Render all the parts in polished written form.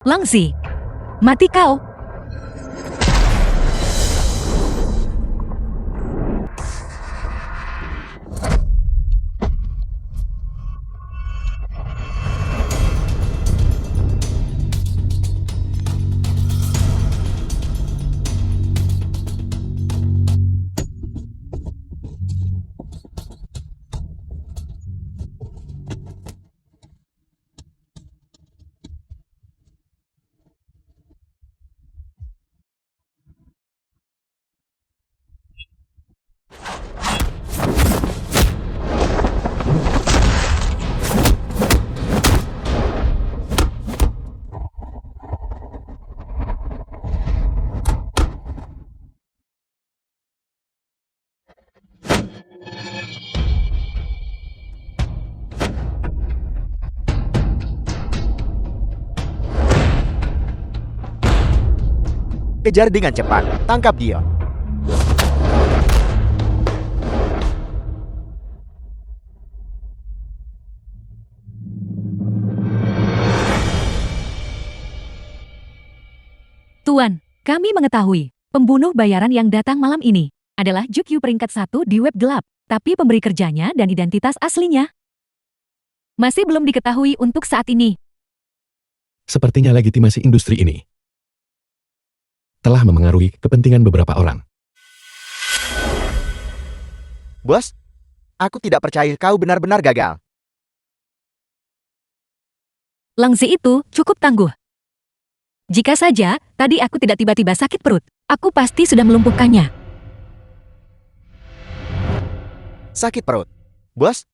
Langzi, mati kau! Kejar dengan cepat, tangkap dia. Tuan, kami mengetahui pembunuh bayaran yang datang malam ini adalah Jukyu peringkat 1 di web gelap, tapi pemberi kerjanya dan identitas aslinya masih belum diketahui untuk saat ini. Sepertinya legitimasi industri ini telah memengaruhi kepentingan beberapa orang. Bos, aku tidak percaya kau benar-benar gagal. Langzi itu cukup tangguh. Jika saja tadi aku tidak tiba-tiba sakit perut, aku pasti sudah melumpuhkannya. Sakit perut. Bos,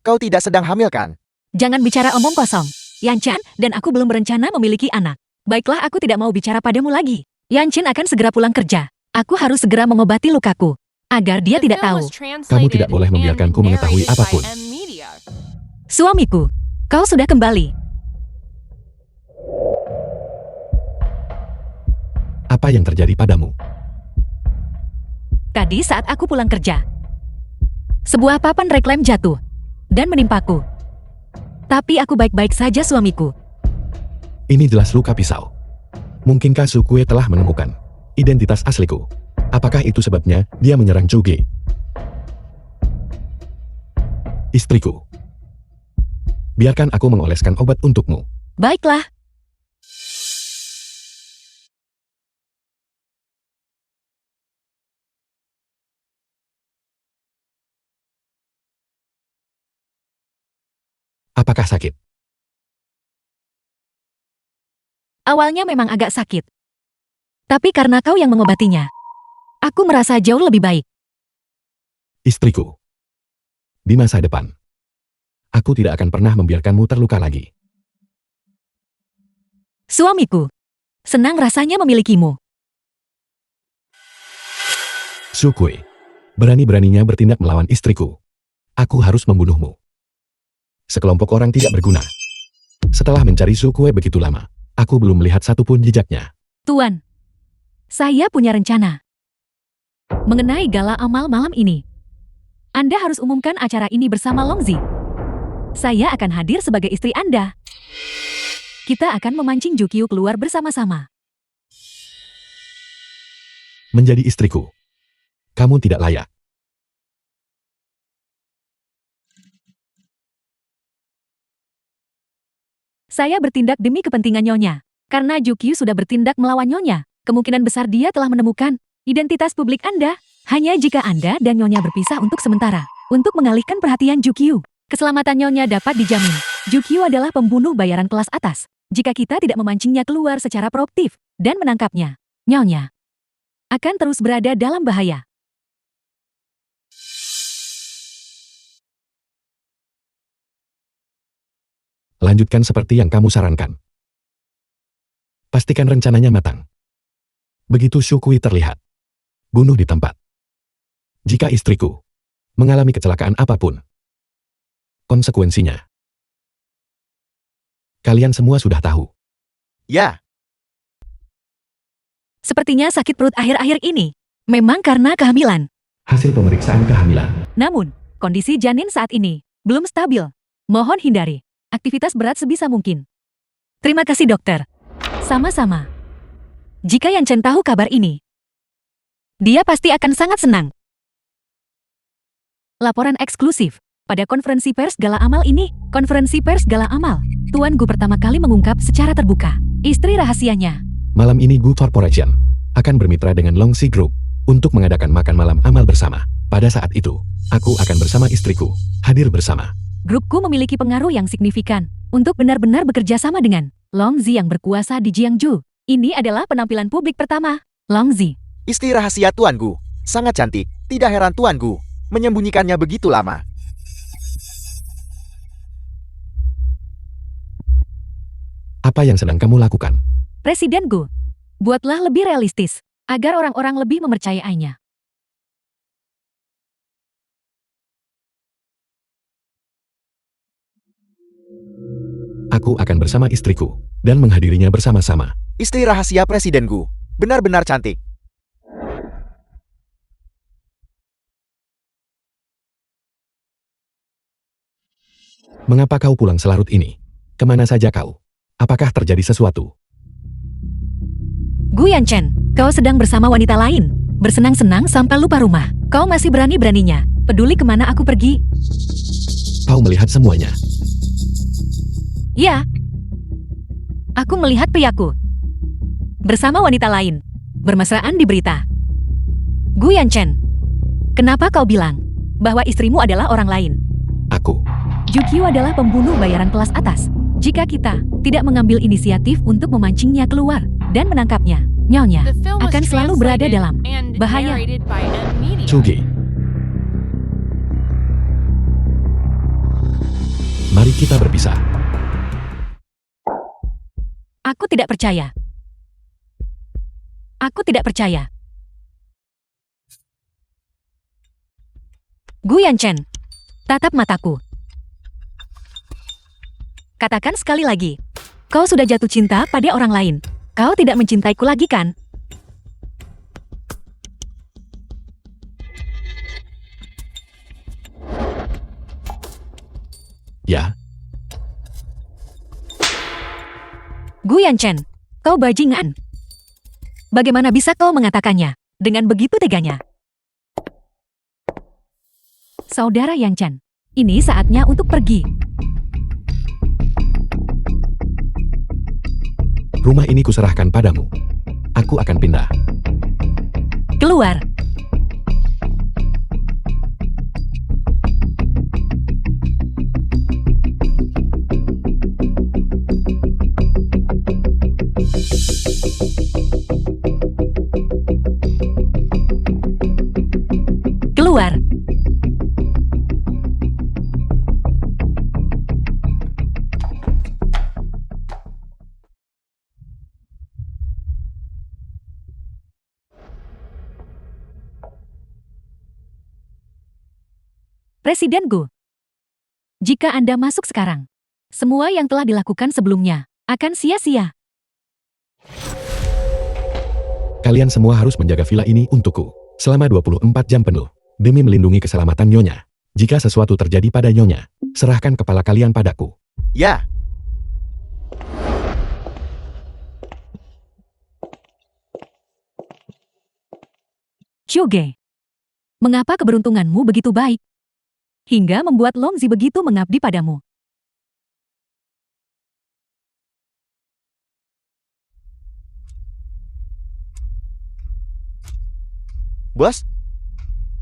kau tidak sedang hamil kan? Jangan bicara omong kosong. Yanchan dan aku belum berencana memiliki anak. Baiklah, aku tidak mau bicara padamu lagi. Yanchin akan segera pulang kerja. Aku harus segera mengobati lukaku, agar dia tidak tahu. Kamu tidak boleh membiarkanku mengetahui apapun. Suamiku, kau sudah kembali. Apa yang terjadi padamu? Tadi saat aku pulang kerja, sebuah papan reklam jatuh dan menimpaku. Tapi aku baik-baik saja, suamiku. Ini jelas luka pisau. Mungkinkah Sukue telah menemukan identitas asliku? Apakah itu sebabnya dia menyerang Juge? Istriku. Biarkan aku mengoleskan obat untukmu. Baiklah. Apakah sakit? Awalnya memang agak sakit. Tapi karena kau yang mengobatinya, aku merasa jauh lebih baik. Istriku. Di masa depan, aku tidak akan pernah membiarkanmu terluka lagi. Suamiku, senang rasanya memilikimu. Sukue, berani-beraninya bertindak melawan istriku. Aku harus membunuhmu. Sekelompok orang tidak berguna. Setelah mencari Sukue begitu lama, aku belum melihat satupun jejaknya. Tuan, saya punya rencana. Mengenai gala amal malam ini, Anda harus umumkan acara ini bersama Longzi. Saya akan hadir sebagai istri Anda. Kita akan memancing Jukyu keluar bersama-sama. Menjadi istriku. Kamu tidak layak. Saya bertindak demi kepentingan Nyonya. Karena Jukyu sudah bertindak melawan Nyonya, kemungkinan besar dia telah menemukan identitas publik Anda. Hanya jika Anda dan Nyonya berpisah untuk sementara, untuk mengalihkan perhatian Jukyu, keselamatan Nyonya dapat dijamin. Jukyu adalah pembunuh bayaran kelas atas. Jika kita tidak memancingnya keluar secara proaktif dan menangkapnya, Nyonya akan terus berada dalam bahaya. Lanjutkan seperti yang kamu sarankan. Pastikan rencananya matang. Begitu Sukui terlihat, bunuh di tempat. Jika istriku mengalami kecelakaan apapun, konsekuensinya kalian semua sudah tahu. Ya, Sepertinya sakit perut akhir-akhir ini memang karena kehamilan. Hasil pemeriksaan kehamilan. Namun, kondisi janin saat ini belum stabil. Mohon hindari aktivitas berat sebisa mungkin. Terima kasih dokter. Sama-sama. Jika Yan Chen tahu kabar ini, dia pasti akan sangat senang. Laporan eksklusif. Pada konferensi pers Gala Amal ini, konferensi pers Gala Amal, Tuan Gu pertama kali mengungkap secara terbuka istri rahasianya. Malam ini Gu Corporation akan bermitra dengan Longxi Group untuk mengadakan makan malam amal bersama. Pada saat itu, aku akan bersama istriku, hadir bersama. Grupku memiliki pengaruh yang signifikan untuk benar-benar bekerja sama dengan Longzi yang berkuasa di Jiangju. Ini adalah penampilan publik pertama. Longzi. Istri rahasia Tuan Gu. Sangat cantik. Tidak heran Tuan Gu menyembunyikannya begitu lama. Apa yang sedang kamu lakukan? Presiden Gu, buatlah lebih realistis, agar orang-orang lebih mempercayainya. Aku akan bersama istriku dan menghadirinya bersama-sama. Istri rahasia Presiden Gu. Benar-benar cantik. Mengapa kau pulang selarut ini? Kemana saja kau? Apakah terjadi sesuatu? Gu Yanchen, kau sedang bersama wanita lain. Bersenang-senang sampai lupa rumah. Kau masih berani-beraninya. Peduli kemana aku pergi? Kau melihat semuanya. Ya. Aku melihat priaku bersama wanita lain. Bermesraan di berita. Gu Yanchen, kenapa kau bilang bahwa istrimu adalah orang lain? Aku. Jukyu adalah pembunuh bayaran kelas atas. Jika kita tidak mengambil inisiatif untuk memancingnya keluar dan menangkapnya, Nyonya akan selalu berada dalam bahaya. Chuge. Mari kita berpisah. Aku tidak percaya. Aku tidak percaya. Gu Yanchen, tatap mataku. Katakan sekali lagi, kau sudah jatuh cinta pada orang lain. Kau tidak mencintaiku lagi kan? Ya. Gu Yanchen, kau bajingan. Bagaimana bisa kau mengatakannya dengan begitu teganya? Saudara Yanchen, ini saatnya untuk pergi. Rumah ini kuserahkan padamu. Aku akan pindah. Keluar. Keluar. Presiden Gu, jika Anda masuk sekarang, semua yang telah dilakukan sebelumnya akan sia-sia. Kalian semua harus menjaga villa ini untukku selama 24 jam penuh demi melindungi keselamatan Nyonya. Jika sesuatu terjadi pada Nyonya, serahkan kepala kalian padaku. Ya. Chuge, mengapa keberuntunganmu begitu baik? Hingga membuat Longzi begitu mengabdi padamu. Bos,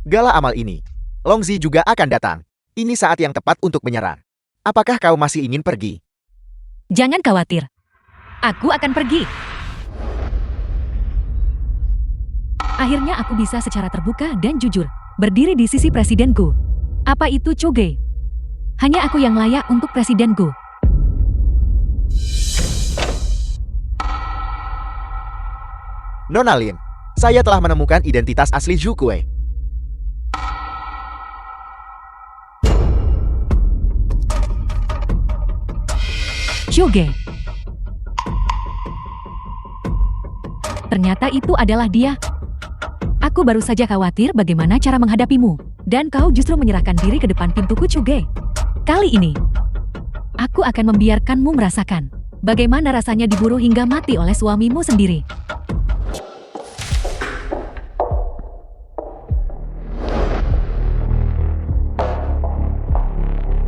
gala amal ini, Longzi juga akan datang. Ini saat yang tepat untuk menyerang. Apakah kau masih ingin pergi? Jangan khawatir. Aku akan pergi. Akhirnya aku bisa secara terbuka dan jujur berdiri di sisi Presiden Gu. Apa itu Chuge? Hanya aku yang layak untuk Presiden Gu. Nona Lin, saya telah menemukan identitas asli Zhu Kue. Chuge. Ternyata itu adalah dia. Aku baru saja khawatir bagaimana cara menghadapimu. Dan kau justru menyerahkan diri ke depan pintuku, Chuge. Kali ini, aku akan membiarkanmu merasakan Bagaimana rasanya diburu hingga mati oleh suamimu sendiri?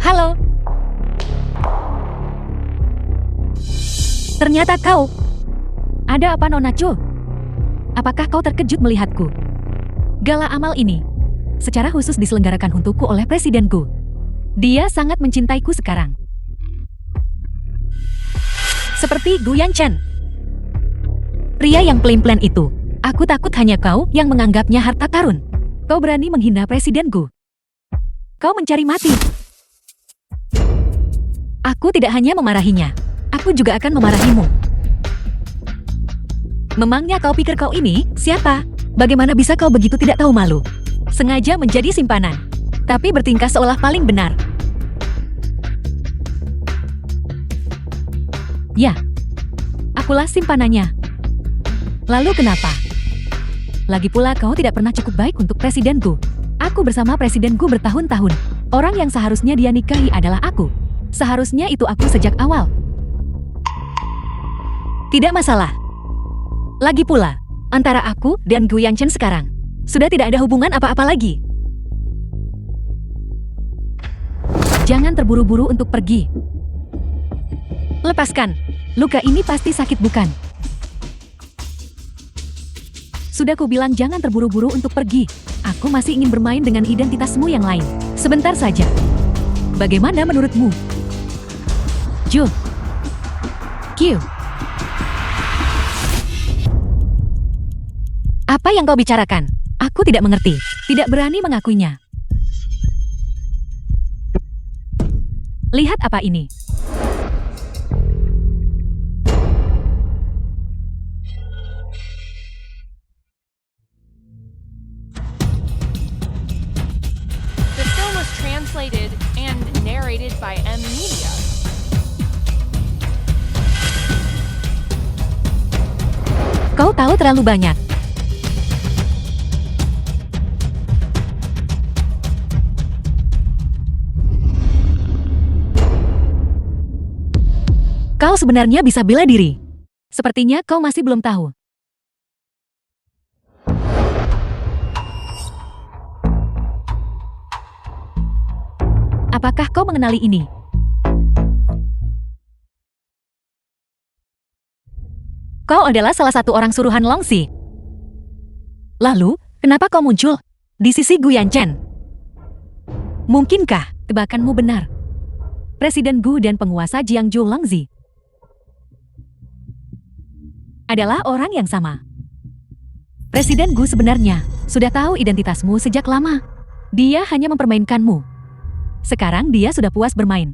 Halo? Ternyata kau. Ada apa, Nona Chu? Apakah kau terkejut melihatku? Gala amal ini secara khusus diselenggarakan untukku oleh presidenku. Dia sangat mencintaiku sekarang. Seperti Gu Yanchen. Pria yang pelin-pelan itu. Aku takut hanya kau yang menganggapnya harta karun. Kau berani menghina presidenku. Kau mencari mati. Aku tidak hanya memarahinya. Aku juga akan memarahimu. Memangnya kau pikir kau ini siapa? Bagaimana bisa kau begitu tidak tahu malu? Sengaja menjadi simpanan, tapi bertingkah seolah paling benar. Ya, akulah simpanannya. Lalu kenapa? Lagi pula kau tidak pernah cukup baik untuk presidenku. Aku bersama presidenku bertahun-tahun. Orang yang seharusnya dia nikahi adalah aku. Seharusnya itu aku sejak awal. Tidak masalah. Lagi pula, antara aku dan Gu Yanchen sekarang sudah tidak ada hubungan apa-apa lagi. Jangan terburu-buru untuk pergi. Lepaskan. Luka ini pasti sakit, bukan? Sudah kubilang jangan terburu-buru untuk pergi. Aku masih ingin bermain dengan identitasmu yang lain. Sebentar saja. Bagaimana menurutmu? Ju. Q. Apa yang kau bicarakan? Aku tidak mengerti. Tidak berani mengakuinya. Lihat apa ini. The film was translated and narrated by M Media. Kau tahu terlalu banyak. Kau sebenarnya bisa bela diri. Sepertinya kau masih belum tahu. Apakah kau mengenali ini? Kau adalah salah satu orang suruhan Longxi. Lalu, kenapa kau muncul di sisi Gu Yanchen? Mungkinkah tebakanmu benar? Presiden Gu dan penguasa Jiangzhou Longxi adalah orang yang sama. Presiden Gu sebenarnya sudah tahu identitasmu sejak lama. Dia hanya mempermainkanmu. Sekarang dia sudah puas bermain.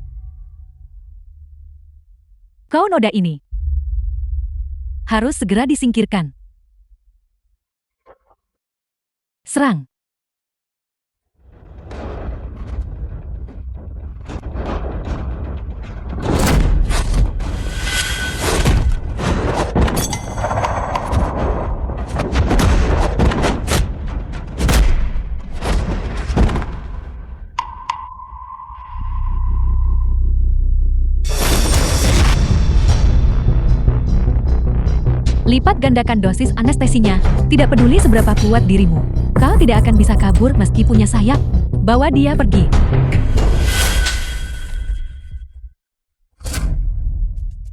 Kau noda ini harus segera disingkirkan. Serang. Lipat gandakan dosis anestesinya, tidak peduli seberapa kuat dirimu. Kau tidak akan bisa kabur meski punya sayap. Bawa dia pergi.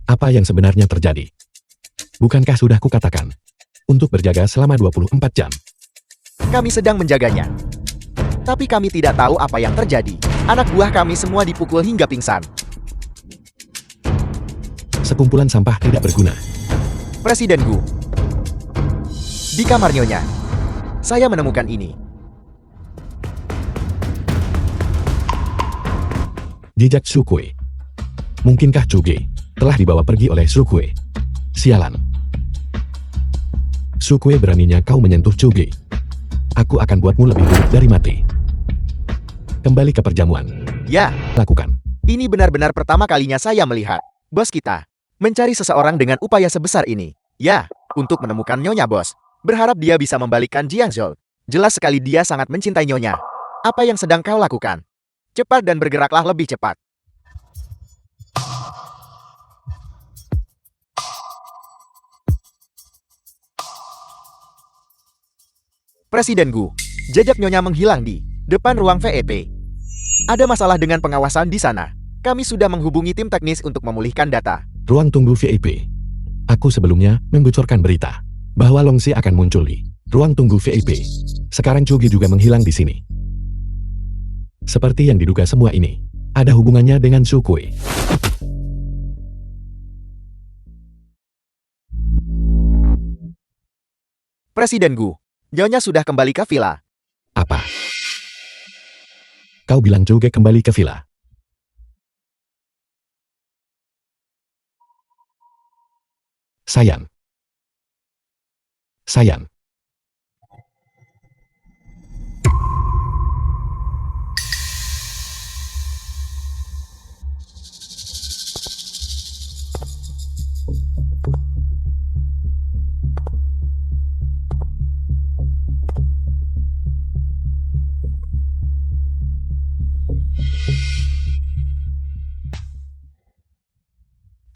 Apa yang sebenarnya terjadi? Bukankah sudah kukatakan untuk berjaga selama 24 jam? Kami sedang menjaganya. Tapi kami tidak tahu apa yang terjadi. Anak buah kami semua dipukul hingga pingsan. Sekumpulan sampah tidak berguna. Presiden Gu. Di kamar Nyonya. Saya menemukan ini. Jejak Sukui. Mungkinkah Cuge telah dibawa pergi oleh Sukui? Sialan. Sukui beraninya kau menyentuh Cuge. Aku akan buatmu lebih buruk dari mati. Kembali ke perjamuan. Ya, Lakukan. ini benar-benar pertama kalinya saya melihat bos kita mencari seseorang dengan upaya sebesar ini. Ya, untuk menemukan Nyonya, bos. Berharap dia bisa membalikkan Jiangzhou. Jelas sekali dia sangat mencintai Nyonya. Apa yang sedang kau lakukan? Cepat dan bergeraklah lebih cepat. Presiden Gu, jejak Nyonya menghilang di depan ruang VIP. Ada masalah dengan pengawasan di sana. Kami sudah menghubungi tim teknis untuk memulihkan data. Ruang tunggu VIP. Aku sebelumnya membocorkan berita bahwa Longxi akan muncul di ruang tunggu VIP. Sekarang Chugi juga menghilang di sini. Seperti yang diduga, semua ini ada hubungannya dengan Su Kui. Presiden Gu, Nyonya sudah kembali ke villa. Apa? Kau bilang Chugi kembali ke villa? Sayang. Sayang.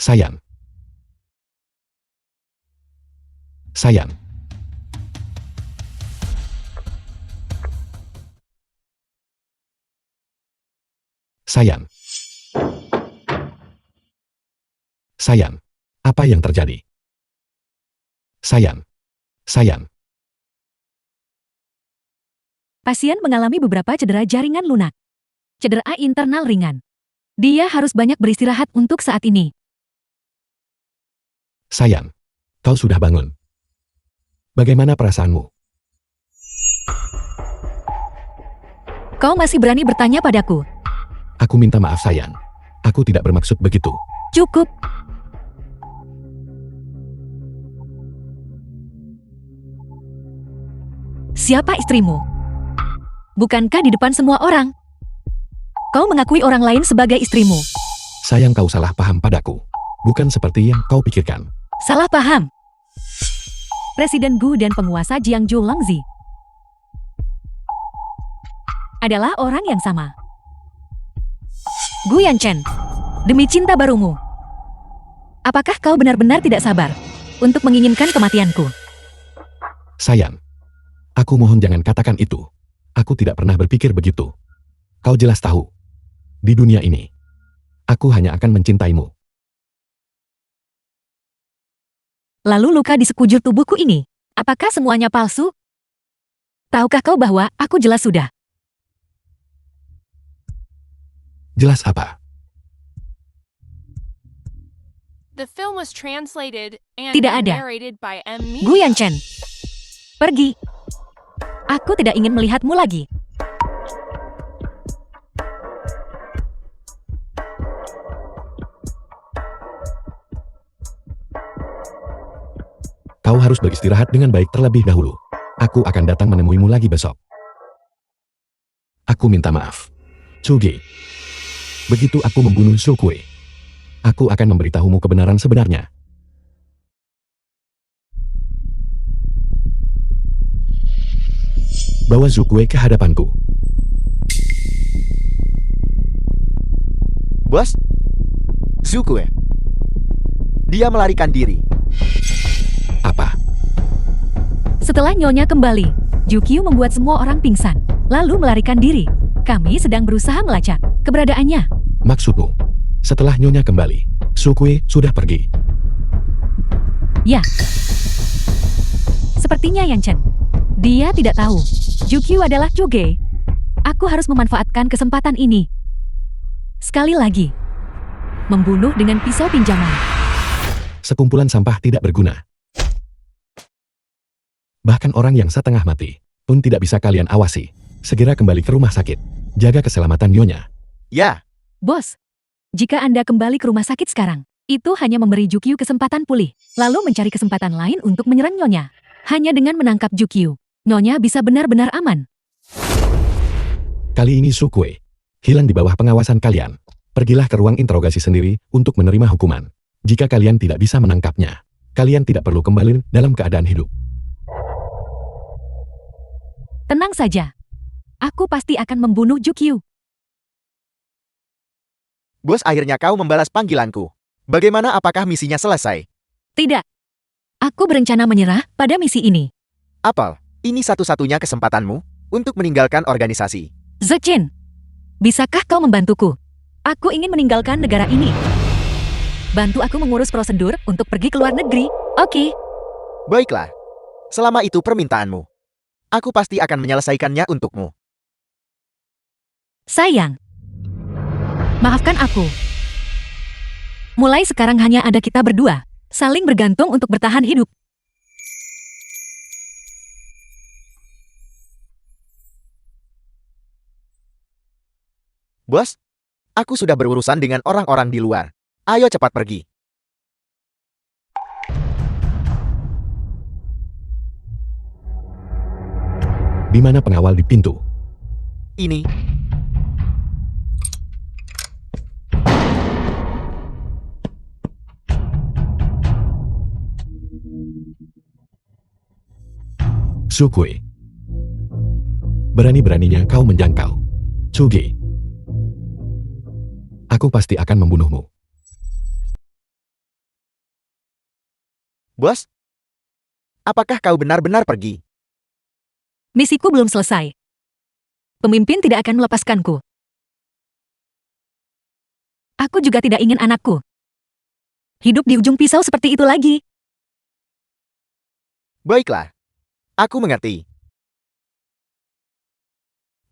Sayang. Sayang. Sayang. Sayang. Apa yang terjadi? Sayang. Sayang. Pasien mengalami beberapa cedera jaringan lunak. Cedera internal ringan. Dia harus banyak beristirahat untuk saat ini. Sayang. Kau sudah bangun. Bagaimana perasaanmu? Kau masih berani bertanya padaku? Aku minta maaf sayang. Aku tidak bermaksud begitu. Cukup. Siapa istrimu? Bukankah di depan semua orang? Kau mengakui orang lain sebagai istrimu. Sayang, kau salah paham padaku. Bukan seperti yang kau pikirkan. Salah paham. Presiden Gu dan penguasa Jiangzhou Longzi adalah orang yang sama. Gu Yanchen, demi cinta barumu, apakah kau benar-benar tidak sabar untuk menginginkan kematianku? Sayang, aku mohon jangan katakan itu. Aku tidak pernah berpikir begitu. Kau jelas tahu, di dunia ini, aku hanya akan mencintaimu. Lalu luka di sekujur tubuhku ini, apakah semuanya palsu? Tahukah kau bahwa aku jelas sudah? Jelas apa? The film was translated and Tidak ada. narrated by M. Gu Yanchen, pergi. Aku tidak ingin melihatmu lagi. Kau harus beristirahat dengan baik terlebih dahulu. Aku akan datang menemuimu lagi besok. Aku minta maaf. Chugi. Begitu aku membunuh Su Kui, aku akan memberitahumu kebenaran sebenarnya. Bawa Su Kui ke hadapanku. Bos? Zukue. Dia melarikan diri. Apa? Setelah Nyonya kembali, Jukyu membuat semua orang pingsan, lalu melarikan diri. Kami sedang berusaha melacak keberadaannya. Maksudmu, setelah Nyonya kembali, Su Kui sudah pergi. Ya. Sepertinya Yanchen. Dia tidak tahu. Jukyu adalah Choge. Aku harus memanfaatkan kesempatan ini. Sekali lagi. Membunuh dengan pisau pinjaman. Sekumpulan sampah tidak berguna. Bahkan orang yang setengah mati pun tidak bisa kalian awasi. Segera kembali ke rumah sakit. Jaga keselamatan Nyonya. Ya, Bos, jika Anda kembali ke rumah sakit sekarang, itu hanya memberi Jukyu kesempatan pulih, lalu mencari kesempatan lain untuk menyerang Nyonya. Hanya dengan menangkap Jukyu, Nyonya bisa benar-benar aman. Kali ini Su Kui hilang di bawah pengawasan kalian. Pergilah ke ruang interogasi sendiri untuk menerima hukuman. Jika kalian tidak bisa menangkapnya, kalian tidak perlu kembali dalam keadaan hidup. Tenang saja. Aku pasti akan membunuh Jukyu. bos, akhirnya kau membalas panggilanku. Bagaimana, apakah misinya selesai? Tidak. Aku berencana menyerah pada misi ini. Apel, Ini satu-satunya kesempatanmu untuk meninggalkan organisasi. Zechin, bisakah kau membantuku? Aku ingin meninggalkan negara ini. Bantu aku mengurus prosedur untuk pergi ke luar negeri, oke? Baiklah. Selama itu permintaanmu, aku pasti akan menyelesaikannya untukmu. Sayang, maafkan aku. Mulai sekarang hanya ada kita berdua, saling bergantung untuk bertahan hidup. Bos, aku sudah berurusan dengan orang-orang di luar. Ayo cepat pergi. Di mana pengawal di pintu? Ini, Sukui. Berani-beraninya kau menjangkau. Tsugi. Aku pasti akan membunuhmu. bos. Apakah kau benar-benar pergi? Misiku belum selesai. Pemimpin tidak akan melepaskanku. Aku juga tidak ingin anakku hidup di ujung pisau seperti itu lagi. Baiklah. Aku mengerti.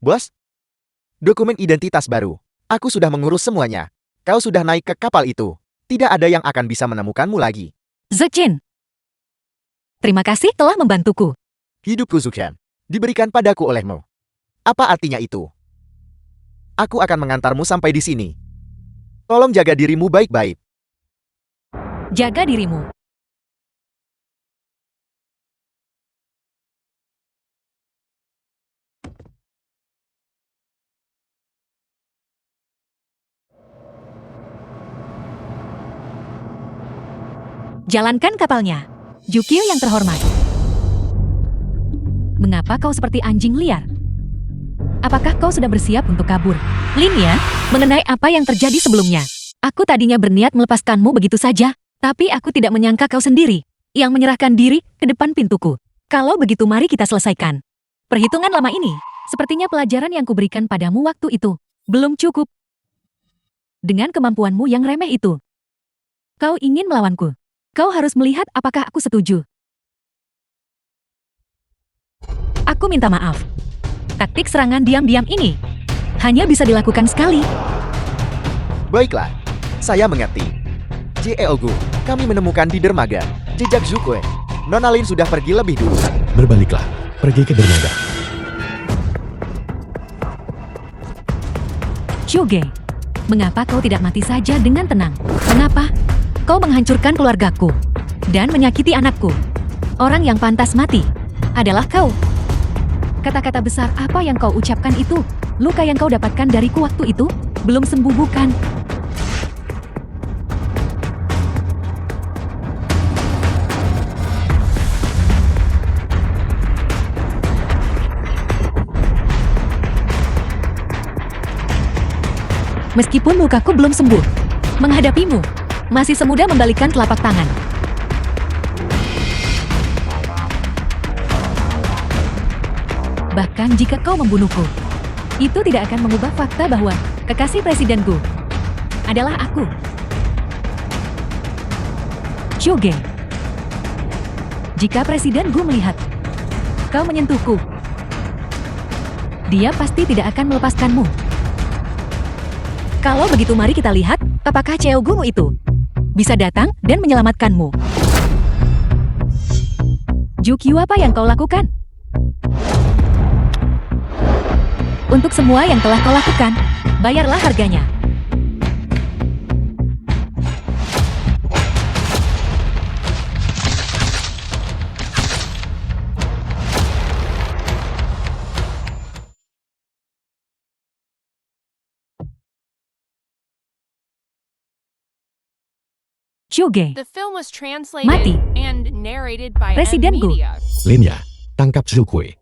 Bos, dokumen identitas baru. Aku sudah mengurus semuanya. Kau sudah naik ke kapal itu. Tidak ada yang akan bisa menemukanmu lagi. Zechin, terima kasih telah membantuku. Hidupku Zukhan diberikan padaku olehmu. Apa artinya itu? Aku akan mengantarmu sampai di sini. Tolong jaga dirimu baik-baik. Jaga dirimu. Jalankan kapalnya. Jukyu yang terhormat. Mengapa kau seperti anjing liar? Apakah kau sudah bersiap untuk kabur? Linya, mengenai apa yang terjadi sebelumnya. Aku tadinya berniat melepaskanmu begitu saja, tapi aku tidak menyangka kau sendiri yang menyerahkan diri ke depan pintuku. Kalau begitu mari kita selesaikan. Perhitungan lama ini, sepertinya pelajaran yang kuberikan padamu waktu itu belum cukup. Dengan kemampuanmu yang remeh itu, kau ingin melawanku. Kau harus melihat apakah aku setuju. Aku minta maaf. Taktik serangan diam-diam ini hanya bisa dilakukan sekali. Baiklah, saya mengerti. Jeogu, kami menemukan di dermaga jejak Zukue. Nona Lin sudah pergi lebih dulu. Berbaliklah. Pergi ke dermaga. Chuge, mengapa kau tidak mati saja dengan tenang? Mengapa? Kau menghancurkan keluargaku dan menyakiti anakku. Orang yang pantas mati adalah kau. Kata-kata besar apa yang kau ucapkan itu? Luka yang kau dapatkan dariku waktu itu belum sembuh bukan? Meskipun lukaku belum sembuh, menghadapimu masih semudah membalikkan telapak tangan. Bahkan jika kau membunuhku, itu tidak akan mengubah fakta bahwa kekasih presidenku adalah aku. Chuge, jika presiden Gu melihat kau menyentuhku, dia pasti tidak akan melepaskanmu. Kalau begitu mari kita lihat apakah Cheogumu itu bisa datang dan menyelamatkanmu. Jukyu, apa yang kau lakukan? Untuk semua yang telah kau lakukan, bayarlah harganya. Chuge, The film was translated Mati. and narrated by M Presiden Gu. Media. Linya, tangkap Sukui.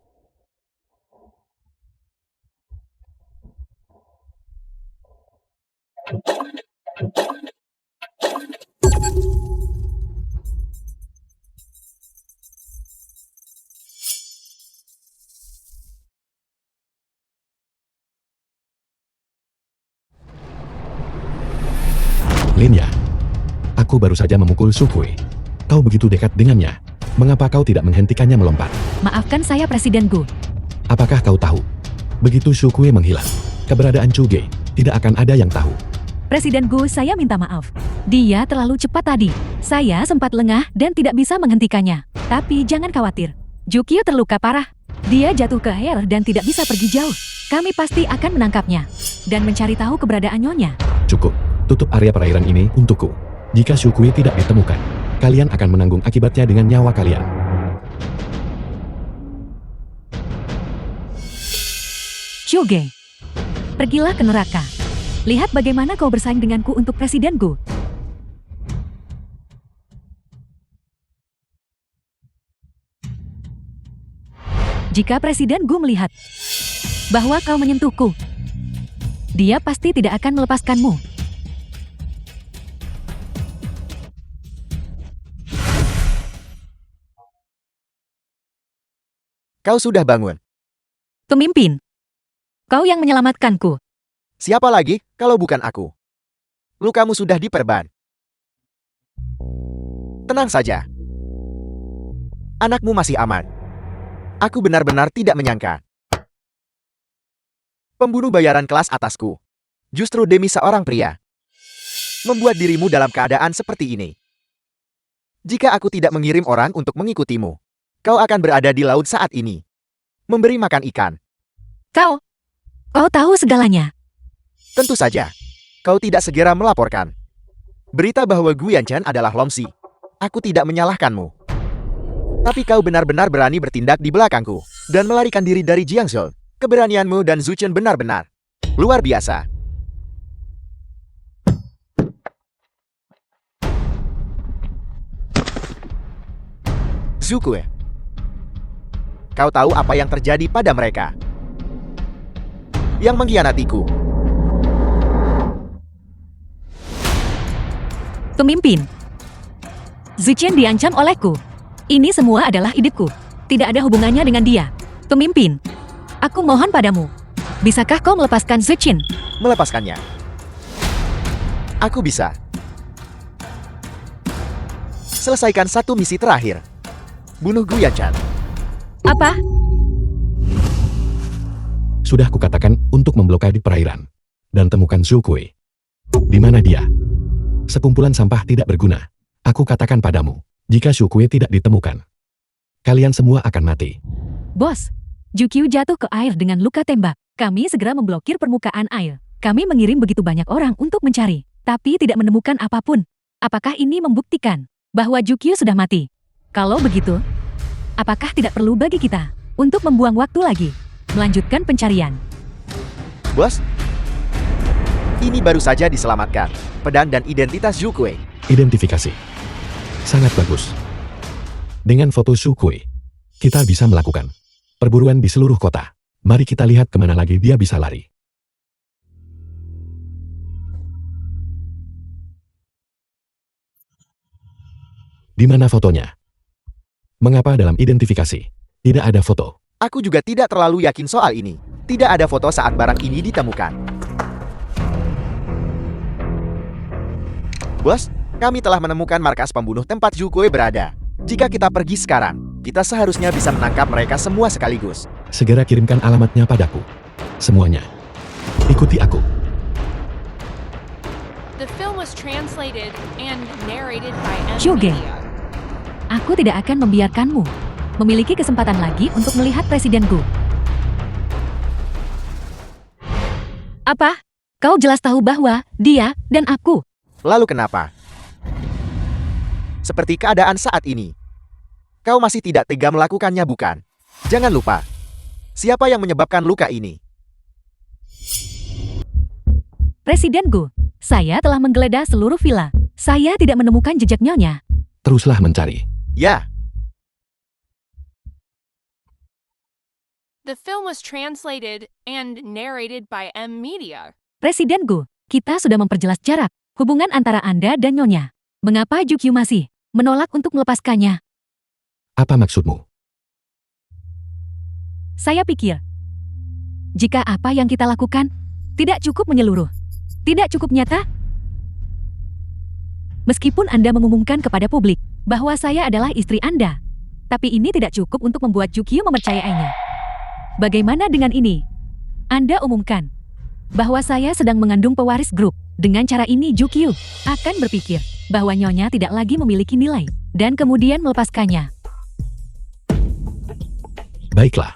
Linya, aku baru saja memukul Sukui. Kau begitu dekat dengannya. Mengapa kau tidak menghentikannya melompat? Maafkan saya Presiden Gu. Apakah kau tahu? Begitu Sukui menghilang, keberadaan Chuge tidak akan ada yang tahu. Presiden Gu, saya minta maaf. Dia terlalu cepat tadi. Saya sempat lengah dan tidak bisa menghentikannya. Tapi jangan khawatir. Jukyu terluka parah. Dia jatuh ke air dan tidak bisa pergi jauh. Kami pasti akan menangkapnya dan mencari tahu keberadaan Nyonya. Cukup, tutup area perairan ini untukku. Jika Sukui tidak ditemukan, kalian akan menanggung akibatnya dengan nyawa kalian. Chuge, pergilah ke neraka. Lihat bagaimana kau bersaing denganku untuk Presiden Gu. Jika Presiden Gu melihat bahwa kau menyentuhku, dia pasti tidak akan melepaskanmu. Kau sudah bangun. Pemimpin, kau yang menyelamatkanku. Siapa lagi kalau bukan aku? Lukamu sudah diperban. Tenang saja. Anakmu masih aman. Aku benar-benar tidak menyangka. Pembunuh bayaran kelas atasku. Justru demi seorang pria. Membuat dirimu dalam keadaan seperti ini. Jika aku tidak mengirim orang untuk mengikutimu, kau akan berada di laut saat ini. Memberi makan ikan. Kau tahu segalanya. Tentu saja. Kau tidak segera melaporkan. Berita bahwa Guyanchan adalah Lomsi. Aku tidak menyalahkanmu. Tapi kau benar-benar berani bertindak di belakangku dan melarikan diri dari Jiangzhou. Keberanianmu dan Zuchen benar-benar luar biasa. Zukue, kau tahu apa yang terjadi pada mereka? Yang mengkhianatiku. Pemimpin, Zuchen diancam olehku. Ini semua adalah idepku. Tidak ada hubungannya dengan dia. Pemimpin, aku mohon padamu. Bisakah kau melepaskan Zuchen? Melepaskannya. Aku bisa. Selesaikan satu misi terakhir. Bunuh Guyanchan. Apa? Sudah kukatakan untuk memblokade perairan. Dan temukan Sukui. Di mana dia? Sekumpulan sampah tidak berguna. Aku katakan padamu, jika Sukui tidak ditemukan, kalian semua akan mati. Bos, Jukyu jatuh ke air dengan luka tembak. Kami segera memblokir permukaan air. Kami mengirim begitu banyak orang untuk mencari, tapi tidak menemukan apapun. Apakah ini membuktikan bahwa Jukyu sudah mati? Kalau begitu, apakah tidak perlu bagi kita untuk membuang waktu lagi, melanjutkan pencarian? Bos, ini baru saja diselamatkan. Pedang dan identitas Zukui. Identifikasi. Sangat bagus. Dengan foto Sukui, kita bisa melakukan perburuan di seluruh kota. Mari kita lihat kemana lagi dia bisa lari. Di mana fotonya? Mengapa dalam identifikasi tidak ada foto? Aku juga tidak terlalu yakin soal ini. Tidak ada foto saat barang ini ditemukan. Bos, kami telah menemukan markas pembunuh tempat Zukui berada. Jika kita pergi sekarang, kita seharusnya bisa menangkap mereka semua sekaligus. Segera kirimkan alamatnya padaku. Semuanya. Ikuti aku. The film was translated and narrated by M Chuge. Media. Aku tidak akan membiarkanmu memiliki kesempatan lagi untuk melihat Presiden Gu. Apa? Kau jelas tahu bahwa dia dan aku. Lalu kenapa? Seperti keadaan saat ini. Kau masih tidak tega melakukannya, bukan? Jangan lupa. Siapa yang menyebabkan luka ini? Presiden Gu, saya telah menggeledah seluruh villa. Saya tidak menemukan jejak Nyonya. Teruslah mencari. Ya, The film was translated and narrated by M Media. Presiden Gu, kita sudah memperjelas jarak hubungan antara Anda dan Nyonya. Mengapa Jukyu masih menolak untuk melepaskannya? Apa maksudmu? Saya pikir, jika apa yang kita lakukan tidak cukup menyeluruh, tidak cukup nyata, Meskipun Anda mengumumkan kepada publik bahwa saya adalah istri Anda, tapi ini tidak cukup untuk membuat Jukyu mempercayainya. Bagaimana dengan ini? Anda umumkan bahwa saya sedang mengandung pewaris grup. Dengan cara ini Jukyu akan berpikir bahwa nyonya tidak lagi memiliki nilai dan kemudian melepaskannya. Baiklah.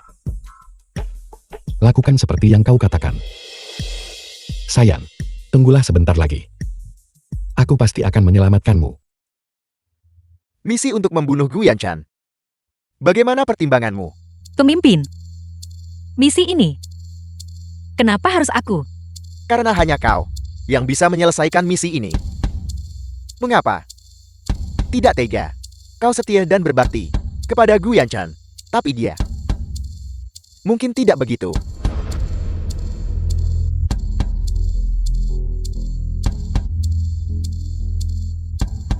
Lakukan seperti yang kau katakan. Sayang, tunggulah sebentar lagi. Aku pasti akan menyelamatkanmu. Misi untuk membunuh Gu Yanchan. Bagaimana pertimbanganmu? Pemimpin, misi ini, kenapa harus aku? Karena hanya kau yang bisa menyelesaikan misi ini. Mengapa? Tidak tega. Kau setia dan berbakti kepada Gu Yanchan, tapi dia mungkin tidak begitu.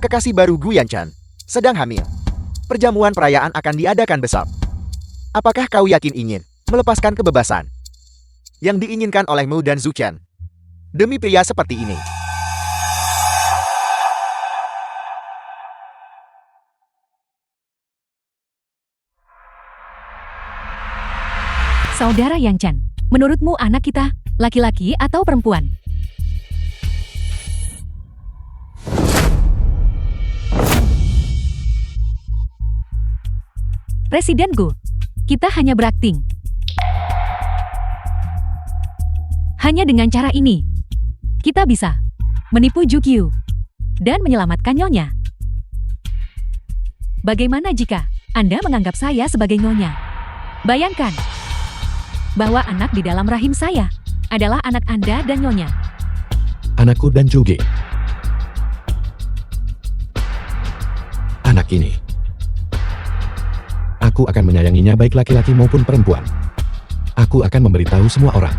Kekasih baru Gu Yanchan sedang hamil. Perjamuan perayaan akan diadakan besok. Apakah kau yakin ingin melepaskan kebebasan yang diinginkan olehmu dan Zuchen demi pria seperti ini? Saudara Yanchan, menurutmu anak kita laki-laki atau perempuan? Presiden Gu, kita hanya berakting. Hanya dengan cara ini, kita bisa menipu Jukyu dan menyelamatkan nyonya. Bagaimana jika Anda menganggap saya sebagai nyonya? Bayangkan bahwa anak di dalam rahim saya adalah anak Anda dan nyonya. Anakku dan Juge. Anak ini, aku akan menyayanginya baik laki-laki maupun perempuan. Aku akan memberitahu semua orang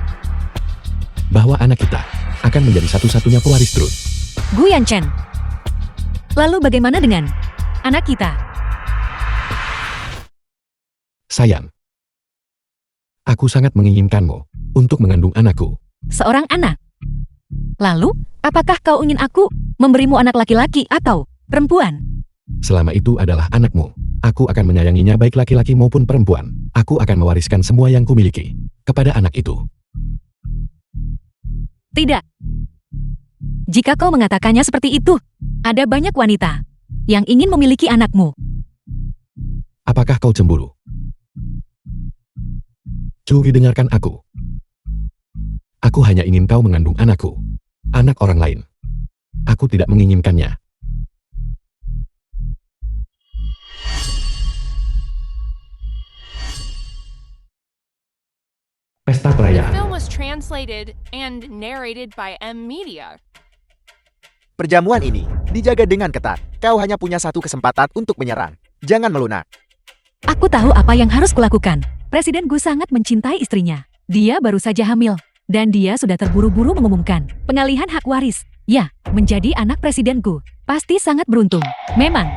bahwa anak kita akan menjadi satu-satunya pewaris Truth. Gu Yanchan. Lalu bagaimana dengan anak kita? Sayang, aku sangat menginginkanmu untuk mengandung anakku. Seorang anak. Lalu, apakah kau ingin aku memberimu anak laki-laki atau perempuan? Selama itu adalah anakmu, aku akan menyayanginya baik laki-laki maupun perempuan. Aku akan mewariskan semua yang kumiliki kepada anak itu. Tidak. Jika kau mengatakannya seperti itu, ada banyak wanita yang ingin memiliki anakmu. Apakah kau cemburu? Curi, dengarkan aku. Aku hanya ingin kau mengandung anakku, anak orang lain. Aku tidak menginginkannya. Pesta The perayaan. film was translated and narrated by M Media. Perjamuan ini dijaga dengan ketat. Kau hanya punya satu kesempatan untuk menyerang. Jangan melunak. Aku tahu apa yang harus kulakukan. Presiden Gu sangat mencintai istrinya. Dia baru saja hamil. Dan dia sudah terburu-buru mengumumkan pengalihan hak waris. Ya, menjadi anak Presiden Gu. Pasti sangat beruntung. Memang.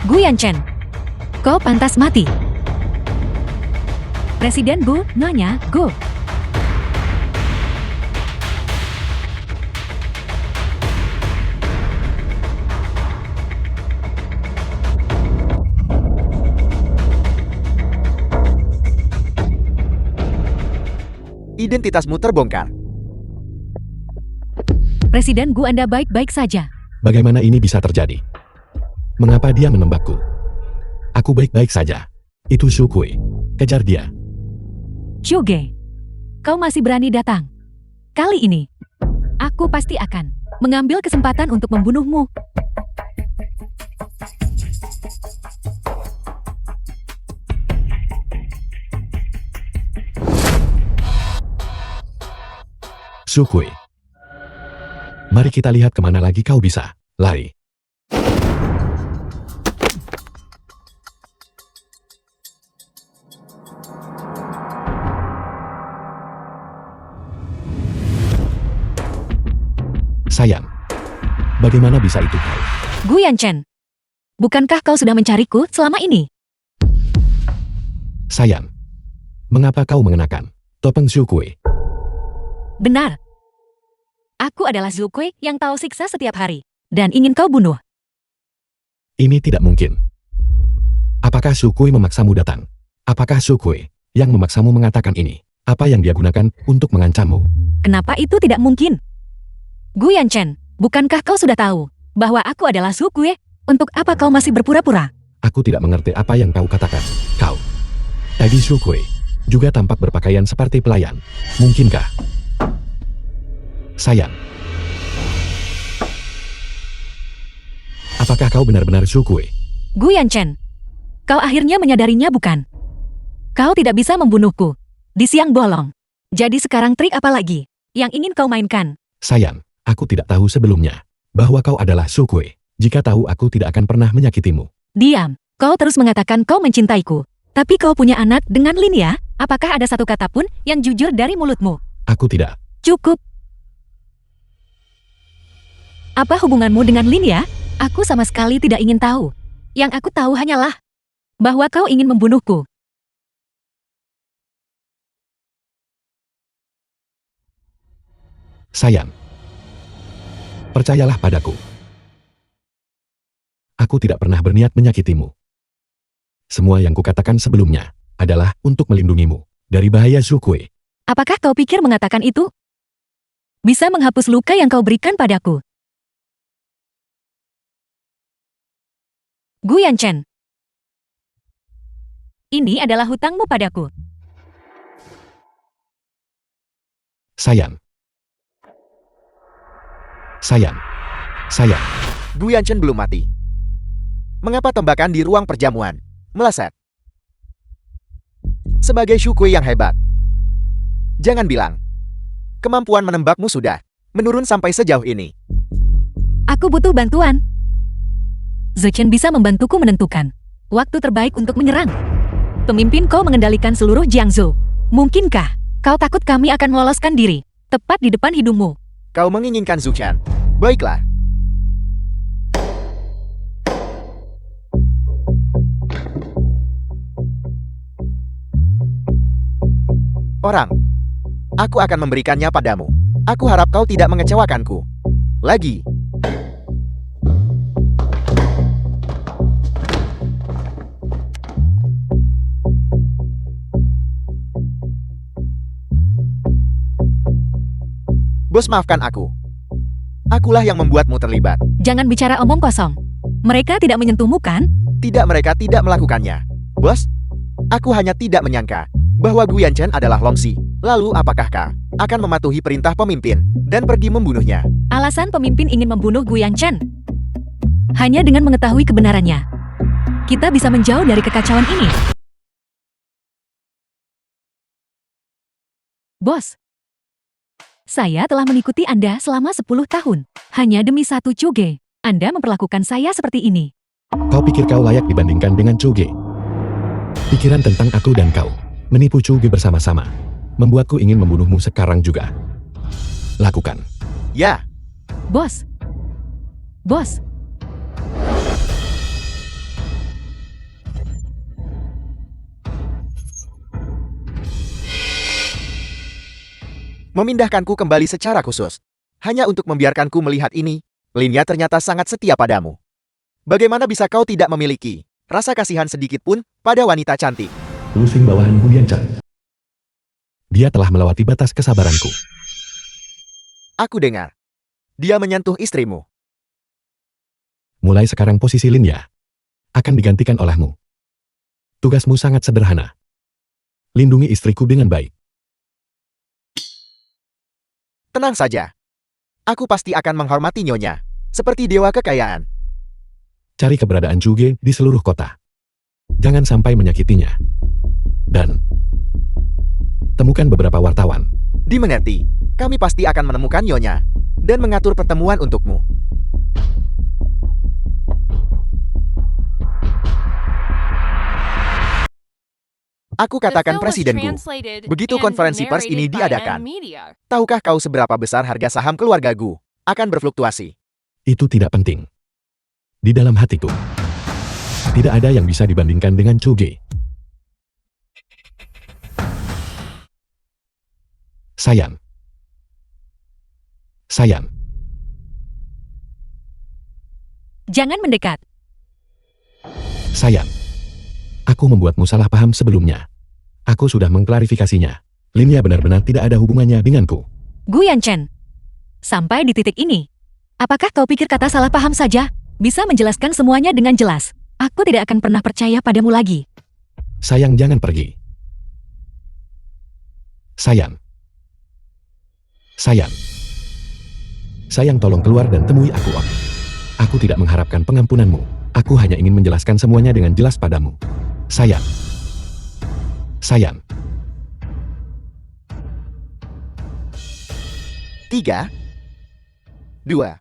Gu Yanchan, kau pantas mati. Presiden Gu, Nyonya Gu. Identitasmu terbongkar. Presiden Gu, Anda baik-baik saja. Bagaimana ini bisa terjadi? Mengapa dia menembakku? Aku baik-baik saja. Itu Shu Kui. Kejar dia. Shuge, kau masih berani datang. Kali ini, aku pasti akan mengambil kesempatan untuk membunuhmu. Shu Kui. Mari kita lihat kemana lagi kau bisa lari. Sayang, bagaimana bisa itu kau? Gu Yanchan, bukankah kau sudah mencariku selama ini? Sayang, mengapa kau mengenakan topeng Zukui? Benar. Aku adalah Zukui yang tahu siksa setiap hari. Dan ingin kau bunuh. Ini tidak mungkin. Apakah Zukui memaksamu datang? Apakah Zukui yang memaksamu mengatakan ini? Apa yang dia gunakan untuk mengancammu? Kenapa itu tidak mungkin? Gu Yanchen, bukankah kau sudah tahu bahwa aku adalah Zukui? Untuk apa kau masih berpura-pura? Aku tidak mengerti apa yang kau katakan. Kau, tadi Zukui, juga tampak berpakaian seperti pelayan. Mungkinkah? Sayang. Apakah kau benar-benar Zukui? Gu Yanchen, kau akhirnya menyadarinya bukan? Kau tidak bisa membunuhku di siang bolong. Jadi sekarang trik apa lagi yang ingin kau mainkan? Sayang, aku tidak tahu sebelumnya bahwa kau adalah Zukui. Jika tahu, aku tidak akan pernah menyakitimu. Diam, kau terus mengatakan kau mencintaiku. Tapi kau punya anak dengan Lin ya? Apakah ada satu kata pun yang jujur dari mulutmu? Aku tidak. Cukup. Apa hubunganmu dengan Lin ya? Aku sama sekali tidak ingin tahu. Yang aku tahu hanyalah bahwa kau ingin membunuhku. Sayang, percayalah padaku. Aku tidak pernah berniat menyakitimu. Semua yang kukatakan sebelumnya adalah untuk melindungimu dari bahaya Zukui. Apakah kau pikir mengatakan itu bisa menghapus luka yang kau berikan padaku? Gu Yanchen, ini adalah hutangmu padaku. Sayang. Sayang. Sayang. Gu Yanchen belum mati. Mengapa tembakan di ruang perjamuan meleset? Sebagai Zukui yang hebat, jangan bilang kemampuan menembakmu sudah menurun sampai sejauh ini. Aku butuh bantuan. Zechen bisa membantuku menentukan waktu terbaik untuk menyerang. Pemimpin kau mengendalikan seluruh Jiangzhou. Mungkinkah kau takut kami akan meloloskan diri tepat di depan hidungmu? Kau menginginkan Zuchan. Baiklah. Orang, aku akan memberikannya padamu. Aku harap kau tidak mengecewakanku lagi. Bos, maafkan aku. Akulah yang membuatmu terlibat. Jangan bicara omong kosong. Mereka tidak menyentuhmu kan? Tidak, mereka tidak melakukannya. Bos, aku hanya tidak menyangka bahwa Gu Yanchen adalah Longxi. Lalu apakah kau akan mematuhi perintah pemimpin dan pergi membunuhnya? Alasan pemimpin ingin membunuh Gu Yanchen hanya dengan mengetahui kebenarannya. Kita bisa menjauh dari kekacauan ini. Bos, saya telah mengikuti Anda selama 10 tahun. Hanya demi satu Chuge, Anda memperlakukan saya seperti ini. Kau pikir kau layak dibandingkan dengan Chuge? Pikiran tentang aku dan kau menipu Chuge bersama-sama membuatku ingin membunuhmu sekarang juga. Lakukan. Ya, Bos. Bos. memindahkanku kembali secara khusus. Hanya untuk membiarkanku melihat ini. Linnya ternyata sangat setia padamu. Bagaimana bisa kau tidak memiliki rasa kasihan sedikit pun pada wanita cantik? Lusing bawahan Gu Yanchen. Dia telah melewati batas kesabaranku. Aku dengar dia menyentuh istrimu. Mulai sekarang posisi Linya akan digantikan olehmu. Tugasmu sangat sederhana. Lindungi istriku dengan baik. Tenang saja. Aku pasti akan menghormati nyonya seperti dewa kekayaan. Cari keberadaan Chuge di seluruh kota. Jangan sampai menyakitinya. Dan temukan beberapa wartawan. Dimengerti. Kami pasti akan menemukan nyonya dan mengatur pertemuan untukmu. Aku katakan presidenku, begitu konferensi pers ini diadakan, tahukah kau seberapa besar harga saham keluarga Gu akan berfluktuasi? Itu tidak penting. Di dalam hatiku, tidak ada yang bisa dibandingkan dengan Chuge. Sayang. Sayang. Jangan mendekat. Sayang. Aku membuatmu salah paham sebelumnya. Aku sudah mengklarifikasinya. Linya benar-benar tidak ada hubungannya denganku. Gu Yanchen. Sampai di titik ini. Apakah kau pikir kata salah paham saja bisa menjelaskan semuanya dengan jelas? Aku tidak akan pernah percaya padamu lagi. Sayang, jangan pergi. Sayang. Sayang. Sayang, tolong keluar dan temui aku, Om. Aku tidak mengharapkan pengampunanmu. Aku hanya ingin menjelaskan semuanya dengan jelas padamu. Sayang. Sayang. 3, 2,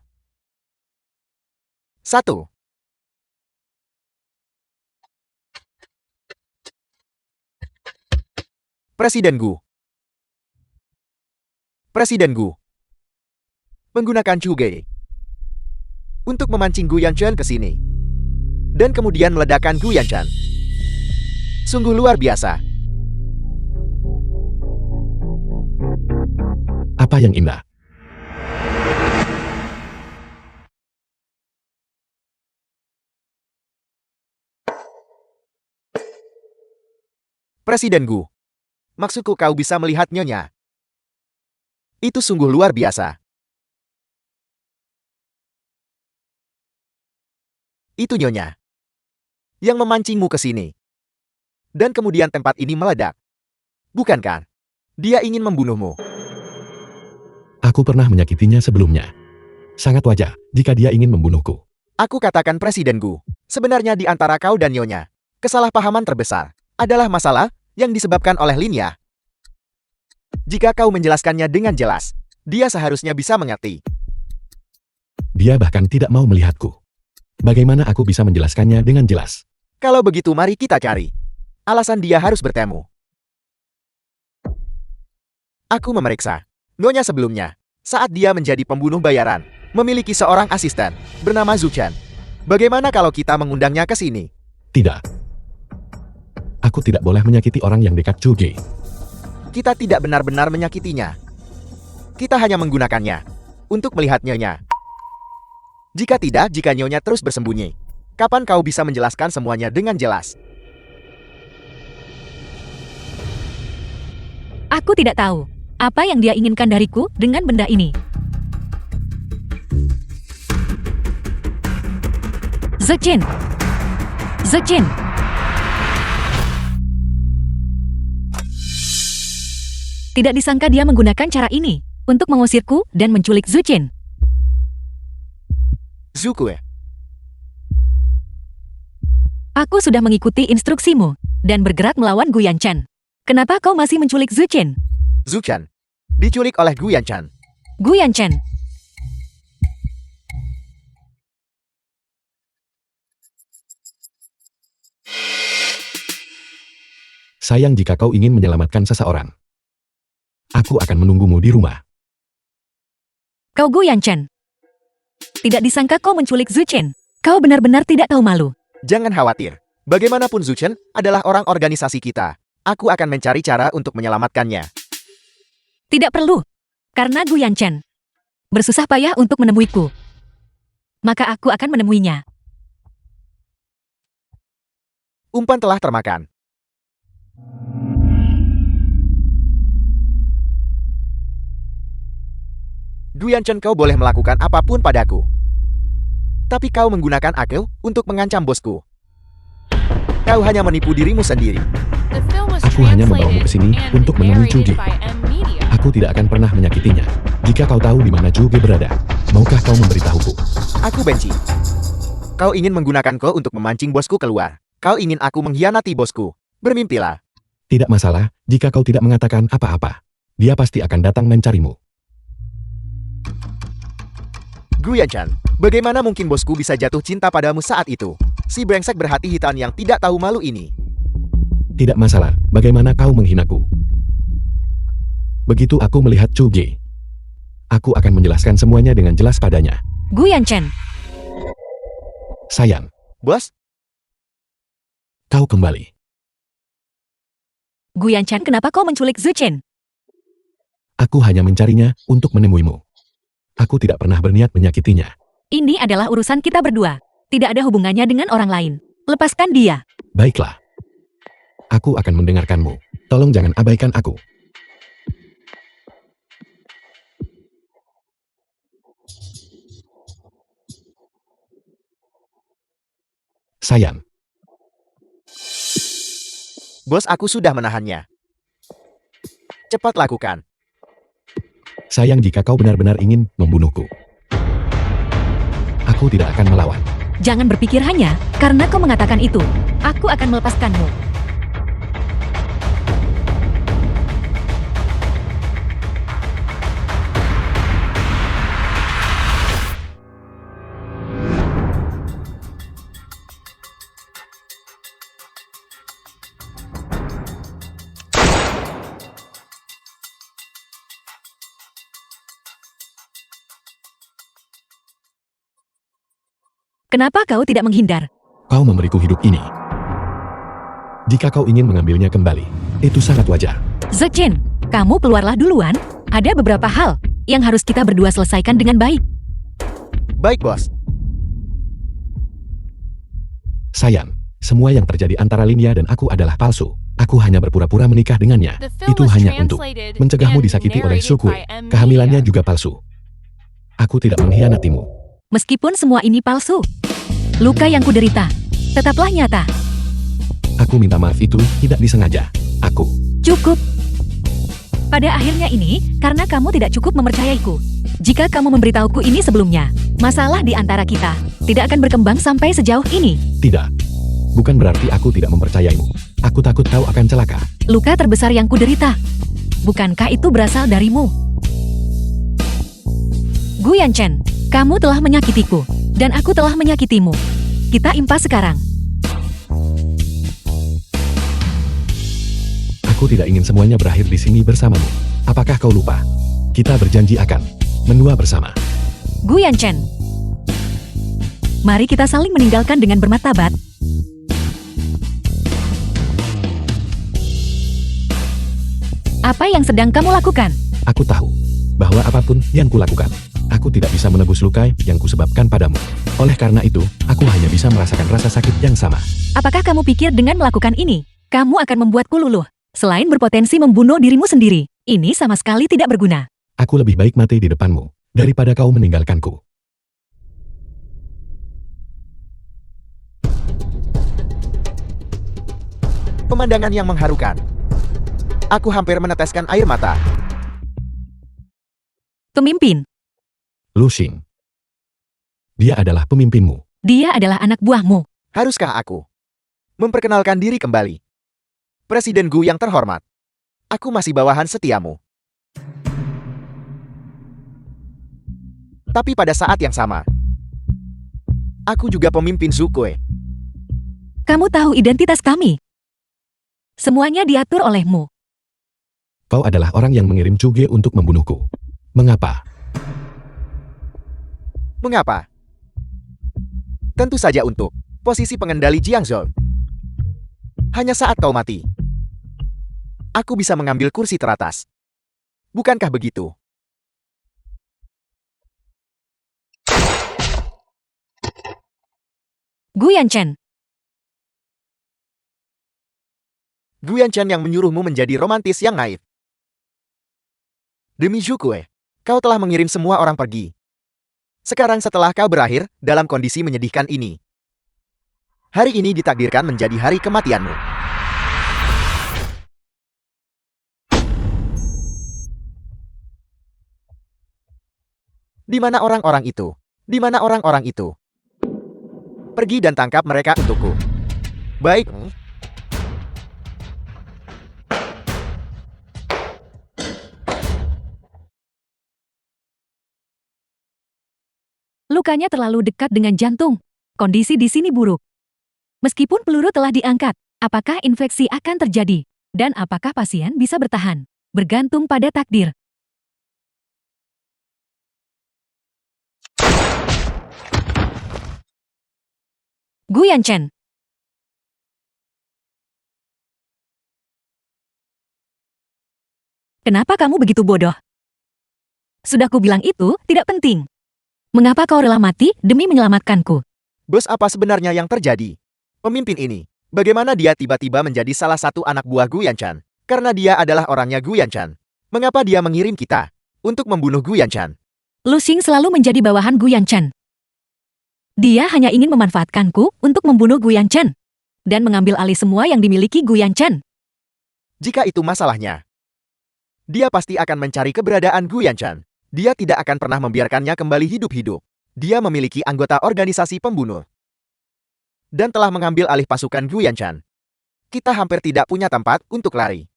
1. Presiden Gu. Presiden Gu menggunakan Chuge untuk memancing Gu Yanchen ke sini. Dan kemudian meledakkan Gu Yanchen. Sungguh luar biasa. Apa yang indah? Presiden Gu. Maksudku kau bisa melihat Nyonya. Itu sungguh luar biasa. Itu Nyonya yang memancingmu ke sini. Dan kemudian tempat ini meledak. Bukankah? Dia ingin membunuhmu. Aku pernah menyakitinya sebelumnya. Sangat wajar jika dia ingin membunuhku. Aku katakan Presiden Gu, sebenarnya di antara kau dan Nyonya, kesalahpahaman terbesar adalah masalah yang disebabkan oleh Linya. Jika kau menjelaskannya dengan jelas, dia seharusnya bisa mengerti. Dia bahkan tidak mau melihatku. Bagaimana aku bisa menjelaskannya dengan jelas? Kalau begitu mari kita cari alasan dia harus bertemu. Aku memeriksa Nyonya sebelumnya, saat dia menjadi pembunuh bayaran, memiliki seorang asisten bernama Zuchen. Bagaimana kalau kita mengundangnya ke sini? Tidak. Aku tidak boleh menyakiti orang yang dekat Chuge. Kita tidak benar-benar menyakitinya. Kita hanya menggunakannya untuk melihat Nyonya. Jika tidak, jika Nyonya terus bersembunyi, kapan kau bisa menjelaskan semuanya dengan jelas? Aku tidak tahu apa yang dia inginkan dariku dengan benda ini. Zuchen. Zuchen. Tidak disangka dia menggunakan cara ini untuk mengusirku dan menculik Zuchen. Zukue, Aku sudah mengikuti instruksimu dan bergerak melawan Gu Yanchen. Kenapa kau masih menculik Zuchen? Zuchen diculik oleh Gu Yanchen. Gu Yanchen. Sayang, jika kau ingin menyelamatkan seseorang, aku akan menunggumu di rumah. Kau Gu Yanchen. Tidak disangka kau menculik Zuchen. Kau benar-benar tidak tahu malu. Jangan khawatir. Bagaimanapun Zuchen adalah orang organisasi kita. Aku akan mencari cara untuk menyelamatkannya. Tidak perlu. Karena Gu Yanchen bersusah payah untuk menemuiku. Maka aku akan menemuinya. Umpan telah termakan. Gu Yanchen, kau boleh melakukan apapun padaku. Tapi kau menggunakan aku untuk mengancam bosku. Kau hanya menipu dirimu sendiri. The film was Aku hanya membawamu ke sini translated untuk and menemui narrated Chuge. by M Media. Aku tidak akan pernah menyakitinya. Jika kau tahu di mana Chuge berada, maukah kau memberitahuku? Aku benci. Kau ingin menggunakanku untuk memancing bosku keluar. Kau ingin aku mengkhianati bosku. Bermimpilah. Tidak masalah jika kau tidak mengatakan apa-apa. Dia pasti akan datang mencarimu. Gu Yanchen, bagaimana mungkin bosku bisa jatuh cinta padamu saat itu? Si brengsek berhati hitam yang tidak tahu malu ini. Tidak masalah, bagaimana kau menghinaku. Begitu aku melihat Chuge, aku akan menjelaskan semuanya dengan jelas padanya. Gu Yanchen. Sayang, Bos, kau kembali. Gu Yanchen, kenapa kau menculik Zuchen? Aku hanya mencarinya untuk menemuimu. Aku tidak pernah berniat menyakitinya. Ini adalah urusan kita berdua. Tidak ada hubungannya dengan orang lain. Lepaskan dia. Baiklah. Aku akan mendengarkanmu. Tolong jangan abaikan aku. Sayang, Bos, aku sudah menahannya. Cepat lakukan. sayang jika kau benar-benar ingin membunuhku. Aku tidak akan melawan. Jangan berpikir hanya karena kau mengatakan itu. Aku akan melepaskanmu. Kenapa kau tidak menghindar? Kau memberiku hidup ini. Jika kau ingin mengambilnya kembali, itu sangat wajar. Zechen, kamu keluarlah duluan. Ada beberapa hal yang harus kita berdua selesaikan dengan baik. Baik, Bos. Sayang, semua yang terjadi antara Linia dan aku adalah palsu. Aku hanya berpura-pura menikah dengannya. The film Itu was hanya untuk translated mencegahmu and disakiti oleh narrated Sukue. by M. Kehamilannya Media. juga palsu. Aku tidak mengkhianatimu. Meskipun semua ini palsu, luka yang kuderita tetaplah nyata. Aku minta maaf itu tidak disengaja. Aku. Cukup. Pada akhirnya ini, karena kamu tidak cukup mempercayaiku. Jika kamu memberitahuku ini sebelumnya, masalah di antara kita tidak akan berkembang sampai sejauh ini. Tidak. Bukan berarti aku tidak mempercayaimu. Aku takut kau akan celaka. Luka terbesar yang kuderita, bukankah itu berasal darimu? Gu Yanchen, kamu telah menyakitiku, dan aku telah menyakitimu. Kita impas sekarang. Aku tidak ingin semuanya berakhir di sini bersamamu. Apakah kau lupa? Kita berjanji akan menua bersama. Gu Yanchen, mari kita saling meninggalkan dengan bermartabat. Apa yang sedang kamu lakukan? Aku tahu bahwa apapun yang kulakukan, aku tidak bisa menebus luka yang kusebabkan padamu. Oleh karena itu, aku hanya bisa merasakan rasa sakit yang sama. Apakah kamu pikir dengan melakukan ini, kamu akan membuatku luluh? Selain berpotensi membunuh dirimu sendiri, ini sama sekali tidak berguna. Aku lebih baik mati di depanmu daripada kau meninggalkanku. Pemandangan yang mengharukan. Aku hampir meneteskan air mata. Pemimpin, Lu Xing. Dia adalah pemimpinmu. dia adalah anak buahmu. Haruskah aku memperkenalkan diri kembali? Presiden Gu yang terhormat. Aku masih bawahan setiamu. Tapi pada saat yang sama, aku juga pemimpin Zukue. Kamu tahu identitas kami. Semuanya diatur olehmu. Kau adalah orang yang mengirim Cuge untuk membunuhku. Mengapa? Mengapa? Tentu saja untuk posisi pengendali Jiangzhou. Hanya saat kau mati, aku bisa mengambil kursi teratas. Bukankah begitu? Gu Yanchen, Gu Yanchen yang menyuruhmu menjadi romantis yang naif. Demi Zukue, kau telah mengirim semua orang pergi. Sekarang setelah kau berakhir dalam kondisi menyedihkan ini, hari ini ditakdirkan menjadi hari kematianmu. Di mana orang-orang itu? Di mana orang-orang itu? Pergi dan tangkap mereka untukku. Baik. lukanya terlalu dekat dengan jantung. Kondisi di sini buruk. Meskipun peluru telah diangkat, apakah infeksi akan terjadi? Dan apakah pasien bisa bertahan? Bergantung pada takdir. Gu Yanchen, kenapa kamu begitu bodoh? Sudah kubilang itu tidak penting. Mengapa kau rela mati demi menyelamatkanku? Bos, apa sebenarnya yang terjadi? Pemimpin ini, bagaimana dia tiba-tiba menjadi salah satu anak buah Gu Yanchan? Karena dia adalah orangnya Gu Yanchan. Mengapa dia mengirim kita untuk membunuh Gu Yanchan? Lu Xing selalu menjadi bawahan Gu Yanchan. Dia hanya ingin memanfaatkanku untuk membunuh Gu Yanchan dan mengambil alih semua yang dimiliki Gu Yanchan. Jika itu masalahnya, dia pasti akan mencari keberadaan Gu Yanchan. Dia tidak akan pernah membiarkannya kembali hidup-hidup. Dia memiliki anggota organisasi pembunuh dan telah mengambil alih pasukan Gu Yanchan. Kita hampir tidak punya tempat untuk lari.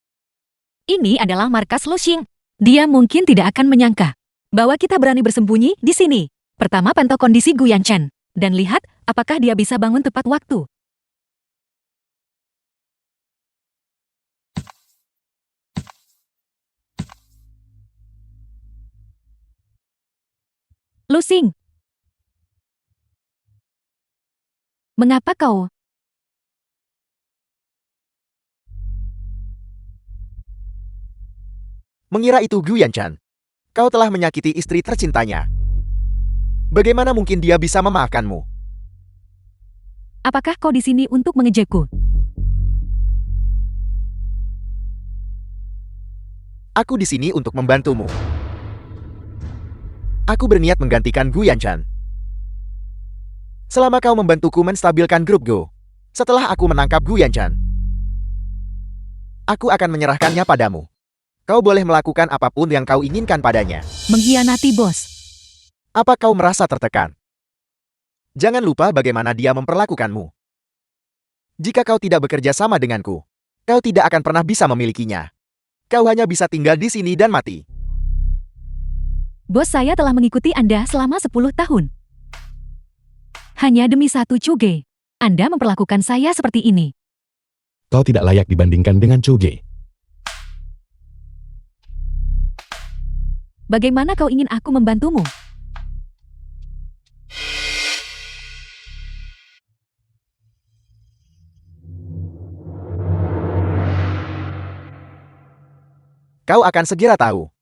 Ini adalah markas Lu Xing. Dia mungkin tidak akan menyangka bahwa kita berani bersembunyi di sini. Pertama, pantau kondisi Gu Yanchan dan lihat apakah dia bisa bangun tepat waktu. Lu Xing, mengapa kau? Mengira itu Gu Yanchan. Kau telah menyakiti istri tercintanya. Bagaimana mungkin dia bisa memaafkanmu? Apakah kau di sini untuk mengejekku? Aku di sini untuk membantumu. Aku berniat menggantikan Gu Yanchan. Selama kau membantuku menstabilkan grup Go, setelah aku menangkap Gu Yanchan, aku akan menyerahkannya padamu. Kau boleh melakukan apapun yang kau inginkan padanya. Mengkhianati bos. Apa kau merasa tertekan? Jangan lupa bagaimana dia memperlakukanmu. Jika kau tidak bekerja sama denganku, kau tidak akan pernah bisa memilikinya. Kau hanya bisa tinggal di sini dan mati. Bos saya telah mengikuti Anda selama 10 tahun. Hanya demi satu cuge, Anda memperlakukan saya seperti ini. Kau tidak layak dibandingkan dengan Choge. Bagaimana kau ingin aku membantumu? Kau akan segera tahu.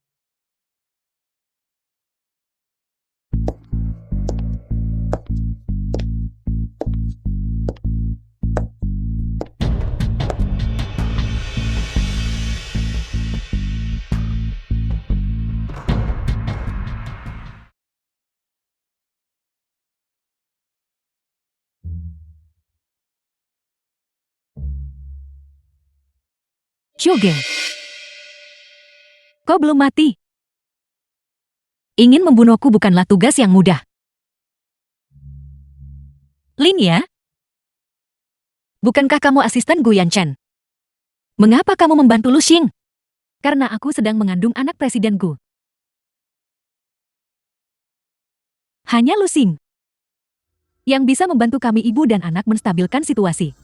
Cuge, kau belum mati. Ingin membunuhku bukanlah tugas yang mudah. Lin ya? Bukankah kamu asisten Gu Yanchan? Mengapa kamu membantu Lu Xing? Karena aku sedang mengandung anak Presiden Gu. Hanya Lu Xing yang bisa membantu kami ibu dan anak menstabilkan situasi.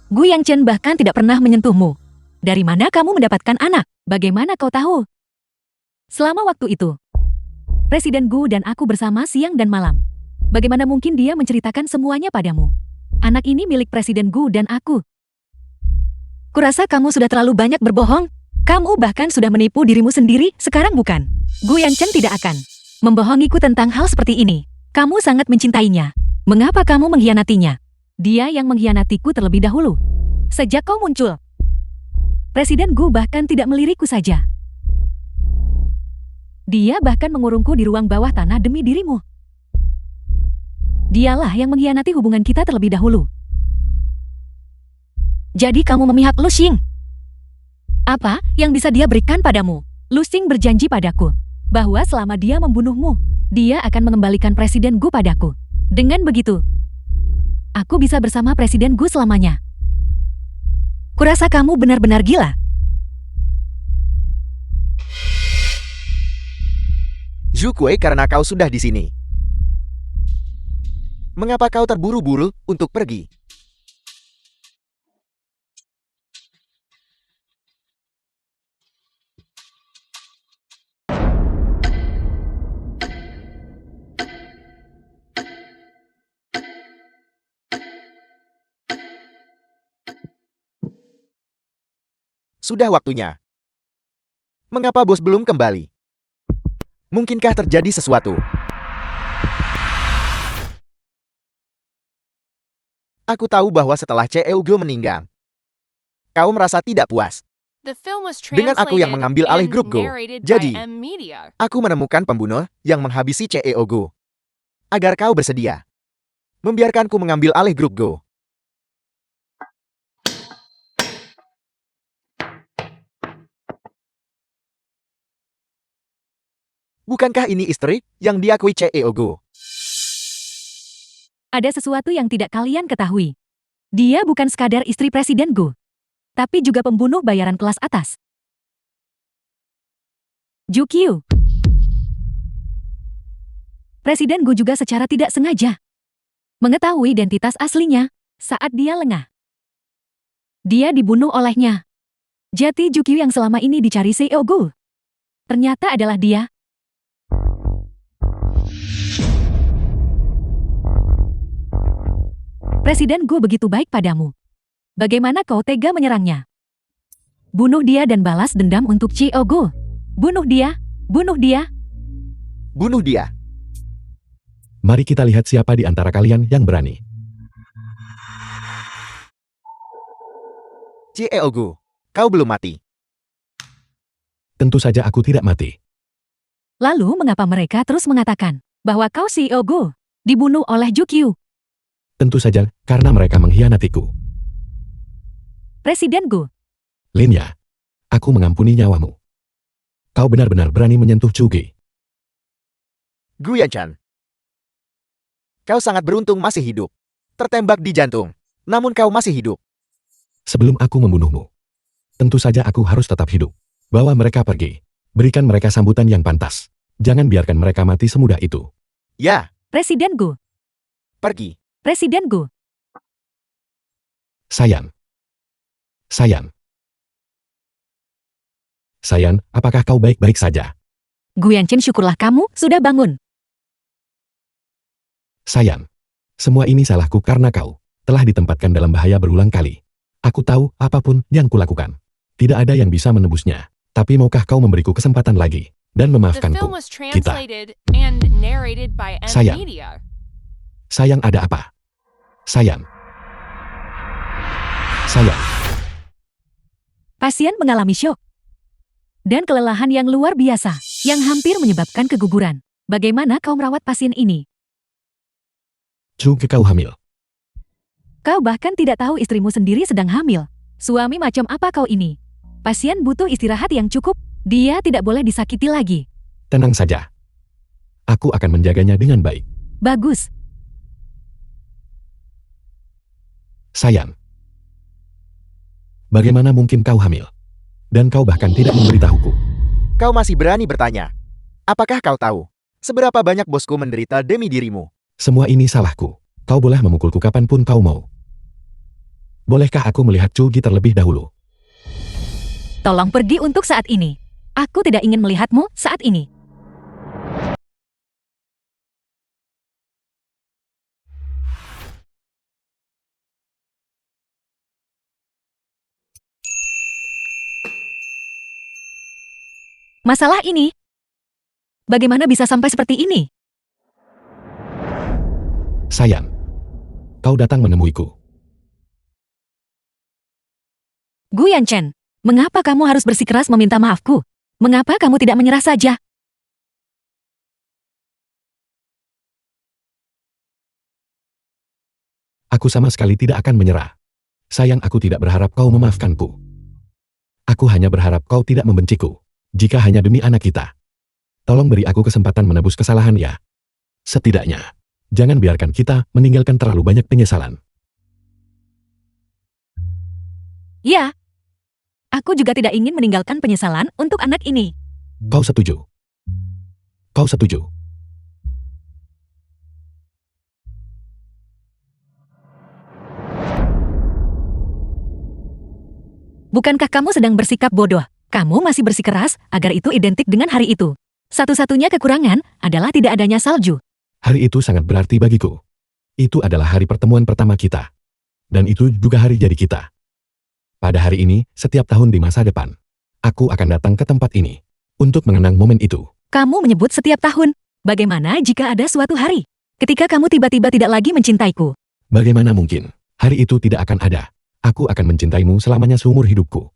Gu Yanchan bahkan tidak pernah menyentuhmu. Dari mana kamu mendapatkan anak? Bagaimana kau tahu? Selama waktu itu, Presiden Gu dan aku bersama siang dan malam. Bagaimana mungkin dia menceritakan semuanya padamu? Anak ini milik Presiden Gu dan aku. Kurasa kamu sudah terlalu banyak berbohong. Kamu bahkan sudah menipu dirimu sendiri, sekarang bukan? Gu Yanchan tidak akan membohongiku tentang hal seperti ini. Kamu sangat mencintainya. Mengapa kamu mengkhianatinya? Dia yang mengkhianatiku terlebih dahulu. Sejak kau muncul, Presiden Gu bahkan tidak melirikku saja. Dia bahkan mengurungku di ruang bawah tanah demi dirimu. Dialah yang mengkhianati hubungan kita terlebih dahulu. Jadi kamu memihak Lu Xing. Apa yang bisa dia berikan padamu? Lu Xing berjanji padaku bahwa selama dia membunuhmu, dia akan mengembalikan Presiden Gu padaku. Dengan begitu, aku bisa bersama Presiden Gu selamanya. Kurasa kamu benar-benar gila. Zhu Kuei, karena kau sudah di sini. Mengapa kau terburu-buru untuk pergi? Sudah waktunya. Mengapa bos belum kembali? Mungkinkah terjadi sesuatu? Aku tahu bahwa setelah Cheogo meninggal, kau merasa tidak puas. The film was Dengan aku yang translated mengambil alih and grup Go. narrated Jadi, by M Media. aku menemukan pembunuh yang menghabisi Cheogo. Agar kau bersedia membiarkanku mengambil alih grup Go. Bukankah ini istri yang diakui Cheogo? Ada sesuatu yang tidak kalian ketahui. Dia bukan sekadar istri Presiden Gu, tapi juga pembunuh bayaran kelas atas. Jukyu. Presiden Gu juga secara tidak sengaja mengetahui identitas aslinya saat dia lengah. Dia dibunuh olehnya. Jati Jukyu yang selama ini dicari Seo Gu ternyata adalah dia. Presiden Gu begitu baik padamu. Bagaimana kau tega menyerangnya? Bunuh dia dan balas dendam untuk Cheo Gu. Bunuh dia, bunuh dia. Bunuh dia. Mari kita lihat siapa di antara kalian yang berani. Cheogo, kau belum mati. Tentu saja aku tidak mati. Lalu mengapa mereka terus mengatakan bahwa kau Cheo Gu dibunuh oleh Jukyu? Tentu saja karena mereka mengkhianatiku. Presiden Gu, Linya, aku mengampuni nyawamu. Kau benar-benar berani menyentuh Chugi. Gu Yanchan. Kau sangat beruntung masih hidup. Tertembak di jantung. Namun kau masih hidup. Sebelum aku membunuhmu, tentu saja aku harus tetap hidup. Bawa mereka pergi. Berikan mereka sambutan yang pantas. Jangan biarkan mereka mati semudah itu. Ya, Presiden Gu, pergi. Presiden Gu. Sayan. Sayan. Sayan, apakah kau baik-baik saja? Gu Yanchen, syukurlah kamu sudah bangun. Sayan. Semua ini salahku karena kau telah ditempatkan dalam bahaya berulang kali. Aku tahu apapun yang kulakukan. Tidak ada yang bisa menebusnya. Tapi maukah kau memberiku kesempatan lagi dan The memaafkanku? film was translated and narrated by M Sayang. Media. Sayang, ada apa? Sayang. Sayang. Pasien mengalami syok dan kelelahan yang luar biasa yang hampir menyebabkan keguguran. Bagaimana kau merawat pasien ini? Juga kau hamil. Kau bahkan tidak tahu istrimu sendiri sedang hamil. Suami macam apa kau ini? Pasien butuh istirahat yang cukup. Dia tidak boleh disakiti lagi. Tenang saja. Aku akan menjaganya dengan baik. Bagus. Sayang. Bagaimana mungkin kau hamil? Dan kau bahkan tidak memberitahuku. Kau masih berani bertanya. Apakah kau tahu seberapa banyak bosku menderita demi dirimu? Semua ini salahku. Kau boleh memukulku kapanpun kau mau. Bolehkah aku melihat Chugi terlebih dahulu? Tolong pergi untuk saat ini. Aku tidak ingin melihatmu saat ini. Masalah ini, bagaimana bisa sampai seperti ini? Sayang. Kau datang menemuiku. Gu Yanchen, mengapa kamu harus bersikeras meminta maafku? Mengapa kamu tidak menyerah saja? Aku sama sekali tidak akan menyerah. Sayang, aku tidak berharap kau memaafkanku. Aku hanya berharap kau tidak membenciku. Jika hanya demi anak kita. Tolong beri aku kesempatan menebus kesalahan ya. Setidaknya, jangan biarkan kita meninggalkan terlalu banyak penyesalan. Ya. Aku juga tidak ingin meninggalkan penyesalan untuk anak ini. Kau setuju? Kau setuju? Bukankah kamu sedang bersikap bodoh? Kamu masih bersikeras agar itu identik dengan hari itu. Satu-satunya kekurangan adalah tidak adanya salju. Hari itu sangat berarti bagiku. Itu adalah hari pertemuan pertama kita. Dan itu juga hari jadi kita. Pada hari ini, setiap tahun di masa depan, aku akan datang ke tempat ini untuk mengenang momen itu. Kamu menyebut setiap tahun. Bagaimana jika ada suatu hari ketika kamu tiba-tiba tidak lagi mencintaiku? Bagaimana mungkin? Hari itu tidak akan ada. Aku akan mencintaimu selamanya seumur hidupku.